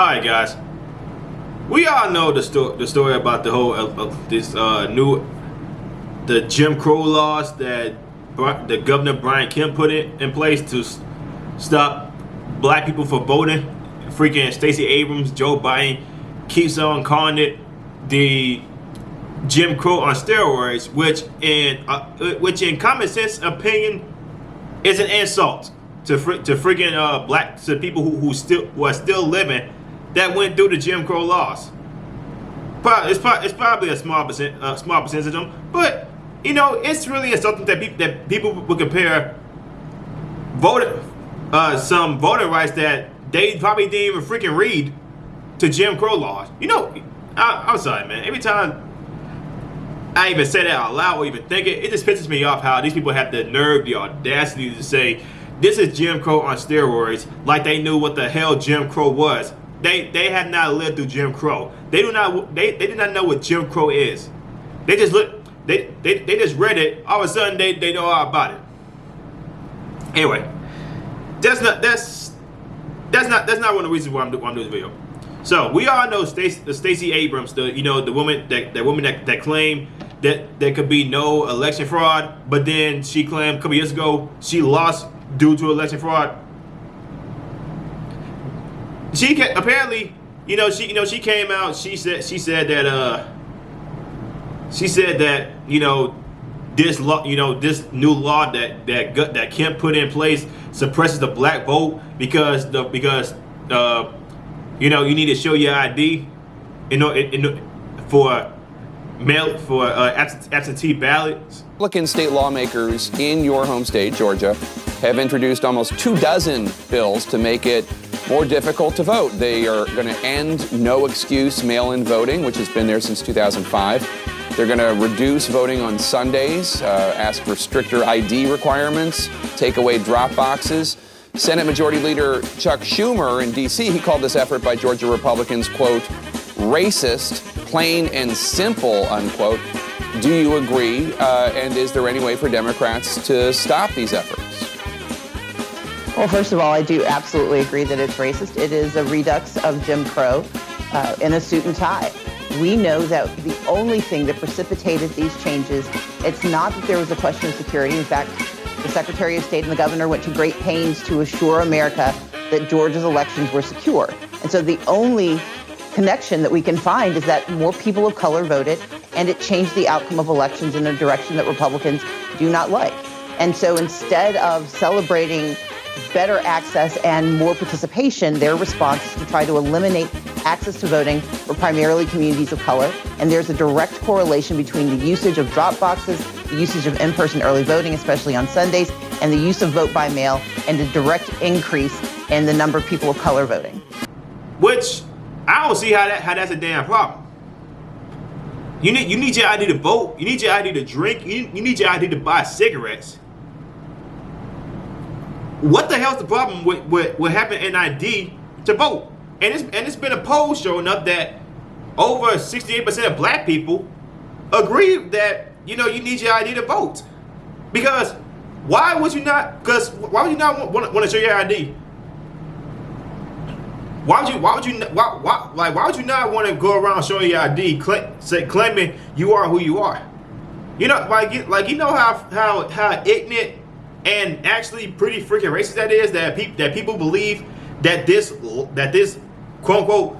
All right, guys. We all know the story about the whole the Jim Crow laws that the Governor Brian Kemp put in place to stop black people from voting. Freaking Stacey Abrams, Joe Biden keeps on calling it the Jim Crow on steroids, which in common sense opinion is an insult to freaking to people who are still living that went through the Jim Crow laws. It's probably a small percentage of them, but you know it's really something that people would compare some voting rights that they probably didn't even freaking read to Jim Crow laws. You know, I'm sorry, man. Every time I even say that out loud or even think it just pisses me off how these people have the nerve, the audacity to say this is Jim Crow on steroids, like they knew what the hell Jim Crow was. They had not lived through Jim Crow. They did not know what Jim Crow is. They just just read it. All of a sudden they know all about it. Anyway, that's not one of the reasons why I'm doing this video. So we all know Stacey Abrams, the woman that claimed that there could be no election fraud, but then she claimed a couple years ago she lost due to election fraud. She apparently, she came out. She said that this law, this new law that Kemp put in place suppresses the black vote because you need to show your ID, for absentee ballots. Republican state lawmakers in your home state, Georgia, have introduced almost 24 bills to make it more difficult to vote. They are going to end no-excuse mail-in voting, which has been there since 2005. They're going to reduce voting on Sundays, ask for stricter ID requirements, take away drop boxes. Senate Majority Leader Chuck Schumer in D.C., he called this effort by Georgia Republicans, quote, racist, plain and simple, unquote. Do you agree? And is there any way for Democrats to stop these efforts? Well, first of all, I do absolutely agree that it's racist. It is a redux of Jim Crow in a suit and tie. We know that the only thing that precipitated these changes, it's not that there was a question of security. In fact, the Secretary of State and the governor went to great pains to assure America that Georgia's elections were secure. And so the only connection that we can find is that more people of color voted, and it changed the outcome of elections in a direction that Republicans do not like. And so instead of celebrating better access and more participation, their response is to try to eliminate access to voting for primarily communities of color. And there's a direct correlation between the usage of drop boxes, the usage of in-person early voting, especially on Sundays, and the use of vote by mail, and a direct increase in the number of people of color voting. Which I don't see how that's a damn problem. You need your ID to vote. You need your ID to drink. You need your ID to buy cigarettes. What the hell's the problem with having an ID to vote? And it's been a poll showing up that over 68% of black people agree that you need your ID to vote. Because why would you not want to show your ID? Why would you not want to go around showing your ID, claiming you are who you are? How ignorant and actually pretty freaking racist that is, that people believe that this quote unquote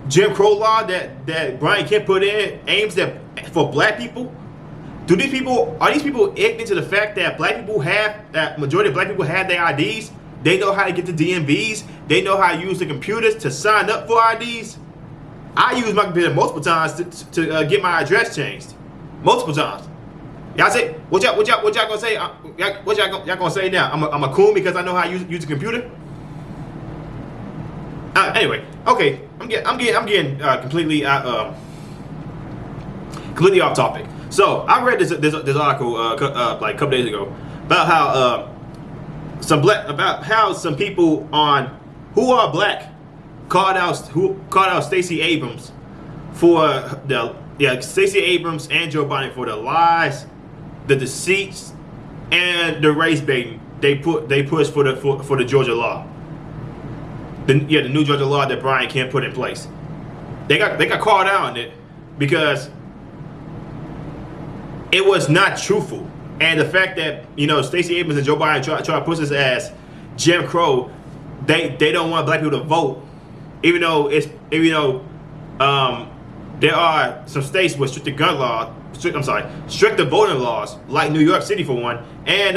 Jim Crow law that Brian Kemp put in aims for black people. Are these people ignorant to the fact that majority of black people have their IDs? They know how to get the DMVs. They know how to use the computers to sign up for IDs. I use my computer multiple times to get my address changed. Multiple times. Y'all say, what y'all gonna say? What y'all gonna say now? I'm a coon because I know how to use the computer. Anyway, okay, I'm getting completely off topic. So I read this article like a couple days ago about how some people who are black called out Stacey Abrams Stacey Abrams and Joe Biden for the lies, the deceits, and the race baiting they push for the Georgia law. the new Georgia law that Brian Kemp put in place. They got called out on it because it was not truthful. And the fact that, Stacey Abrams and Joe Biden try to push this as Jim Crow, they don't want black people to vote, even though there are some states with stricter gun laws, stricter voting laws, like New York City for one, and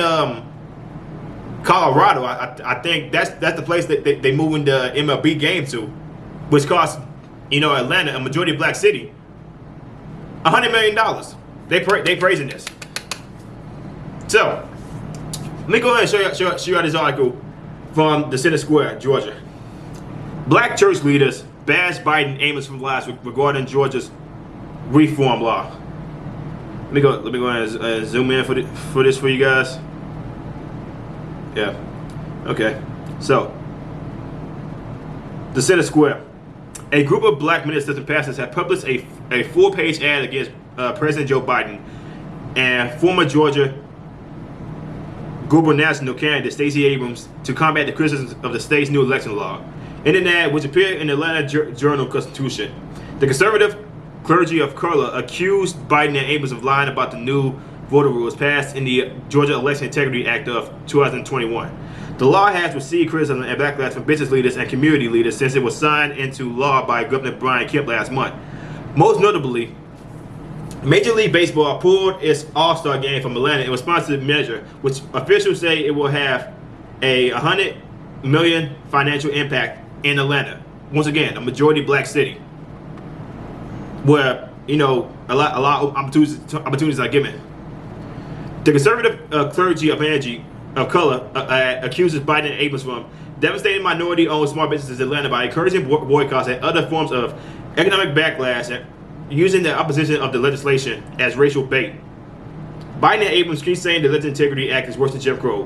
Colorado. I think that's the place that they moving the MLB game to, which costs Atlanta, a majority black city, $100 million. They praising this. So let me go ahead and show you this article from the Center Square, Georgia. Black church leaders bash Biden Amos from last week regarding Georgia's reform law. Let me go ahead and zoom in for this for you guys. Yeah. Okay. So the Center Square. A group of black ministers and pastors have published a full-page ad against President Joe Biden and former Georgia gubernatorial candidate Stacey Abrams to combat the criticisms of the state's new election law. In an ad which appeared in the Atlanta Journal-Constitution, the conservative clergy of color accused Biden and Abrams of lying about the new voter rules passed in the Georgia Election Integrity Act of 2021. The law has received criticism and backlash from business leaders and community leaders since it was signed into law by Governor Brian Kemp last month. Most notably, Major League Baseball pulled its All-Star game from Atlanta in response to the measure, which officials say it will have a $100 million financial impact in Atlanta. Once again, a majority black city, where a lot of opportunities are given. The conservative clergy of color accuses Biden and Abrams from devastating minority-owned small businesses in Atlanta by encouraging boycotts and other forms of economic backlash and using the opposition of the legislation as racial bait. Biden and Abrams keep saying the Election Integrity Act is worse than Jim Crow,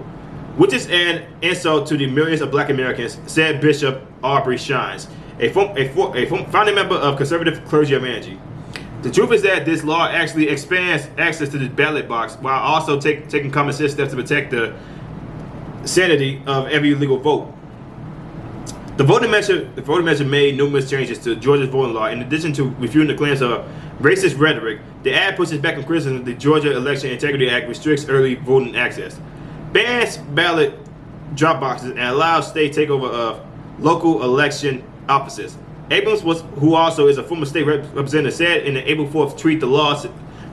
which is an insult to the millions of black Americans, said Bishop Aubrey Shines, a founding member of Conservative Clergy of Angie. The truth is that this law actually expands access to the ballot box while also taking common sense steps to protect the sanity of every legal vote. The voting measure made numerous changes to Georgia's voting law. In addition to refuting the claims of racist rhetoric, the ad pushes back on criticism the Georgia Election Integrity Act restricts early voting access, bans ballot drop boxes, and allows state takeover of local election offices. Abrams, who also is a former state representative, said in the April 4th tweet the law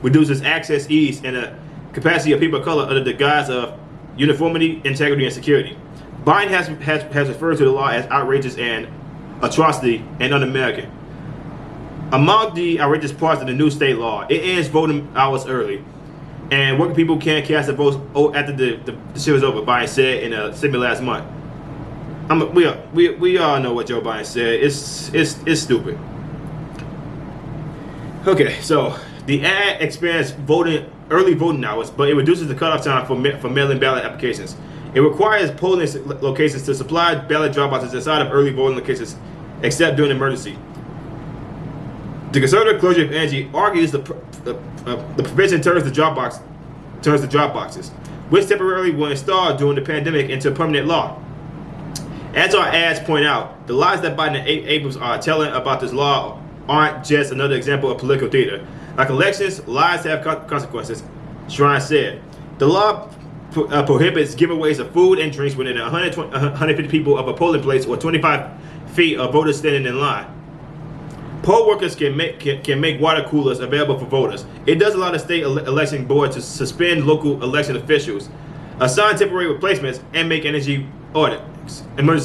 reduces access, ease, and the capacity of people of color under the guise of uniformity, integrity, and security. Biden has referred to the law as outrageous and atrocity and un-American. Among the outrageous parts of the new state law, it ends voting hours early, and working people can't cast their votes after the shit is over. Biden said in a statement last month. We all know what Joe Biden said. It's stupid. Okay, so the ad expands early voting hours, but it reduces the cutoff time for mail-in ballot applications. It requires polling locations to supply ballot drop boxes inside of early voting locations, except during an emergency. The conservative clergy of Angie argues the provision turns the drop boxes, which temporarily were installed during the pandemic, into permanent law. As our ads point out, the lies that Biden and Abrams are telling about this law aren't just another example of political theater. Like elections, lies have consequences, Shrine said. The law prohibits giveaways of food and drinks within 150 people of a polling place or 25 feet of voters standing in line. Poll workers can make water coolers available for voters. It does allow the state election board to suspend local election officials, assign temporary replacements, and make emergency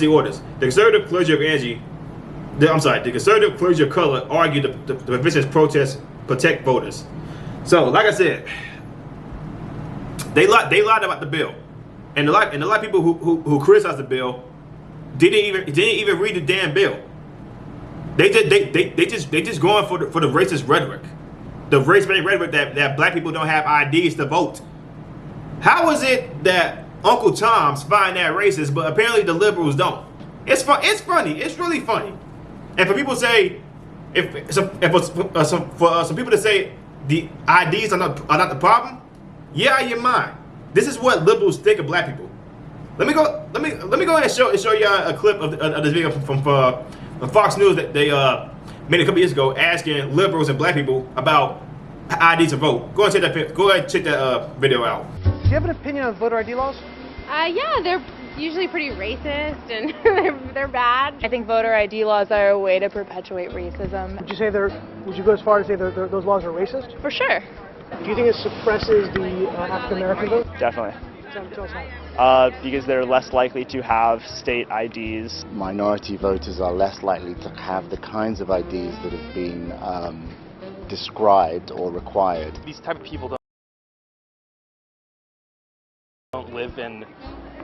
orders. The conservative clergy of Angie, the conservative clergy of color argued the provisions protect voters. So, like I said, they lied about the bill, and a lot of people who criticized the bill didn't even read the damn bill. They just going for the racist rhetoric, the race-based rhetoric that black people don't have IDs to vote. How is it that Uncle Tom's find that racist, but apparently the liberals don't? It's funny. It's really funny. And for people to say, for some people to say the IDs are not the problem, yeah, you're mine. This is what liberals think of black people. Let me go ahead and show y'all a clip of this video from Fox News that they made a couple years ago, asking liberals and black people about IDs to vote. Go ahead and check that video out. Do you have an opinion on voter ID laws? Yeah, they're usually pretty racist and they're bad. I think voter ID laws are a way to perpetuate racism. Would you go as far as say those laws are racist? For sure. Do you think it suppresses the African American vote? Definitely. Tell us how. Because they're less likely to have state IDs. Minority voters are less likely to have the kinds of IDs that have been described or required. These type of people don't live in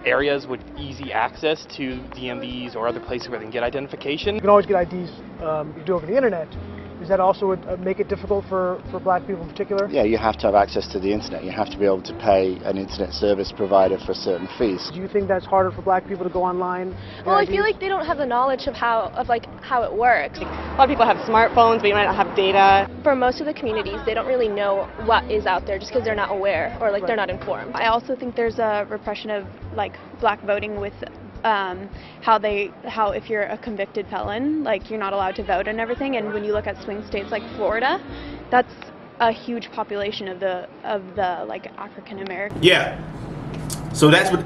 areas with easy access to DMVs or other places where they can get identification. You can always get IDs you do over the internet. Does that also make it difficult for black people in particular? Yeah, you have to have access to the internet. You have to be able to pay an internet service provider for certain fees. Do you think that's harder for black people to go online? Well, I feel like they don't have the knowledge of how it works. A lot of people have smartphones, but you might not have data. For most of the communities, they don't really know what is out there just because they're not aware or they're not informed. I also think there's a repression of black voting with how if you're a convicted felon, you're not allowed to vote and everything. And when you look at swing states like Florida, that's a huge population of the African American. Yeah. So that's what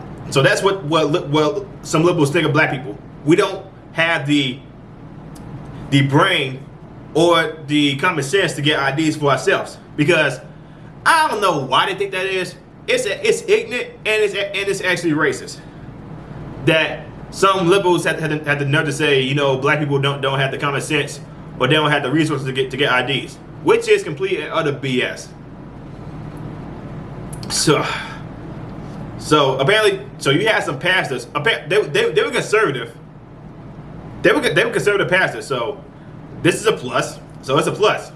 some liberals think of black people. We don't have the brain or the common sense to get IDs for ourselves, because I don't know why they think that is. It's ignorant and it's actually racist. That some liberals had the nerve to say, black people don't have the common sense or they don't have the resources to get IDs, which is complete and utter BS. So apparently, you had some pastors. They were conservative. They were conservative pastors. So this is a plus. So it's a plus.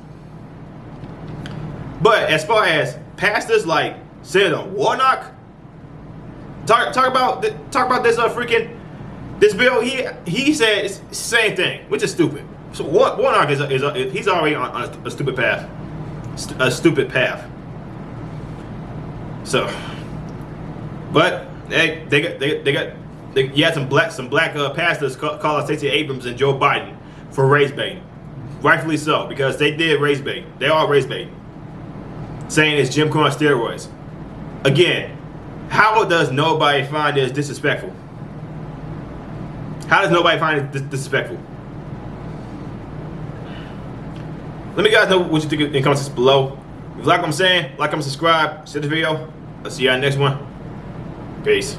But as far as pastors like Senator Warnock, talk about this this bill. He said it's the same thing, which is stupid. So Warnock he's already on a stupid path, So, but you had some black pastors calling Stacey Abrams and Joe Biden for race baiting, rightfully so, because they did race bait. They are race baiting, saying it's Jim Crow on steroids. Again, how does nobody find this disrespectful? How does nobody find it disrespectful? Let me guys know what you think in the comments below. If you like what I'm saying, like, comment, subscribe, share the video. I'll see you on the next one. Peace.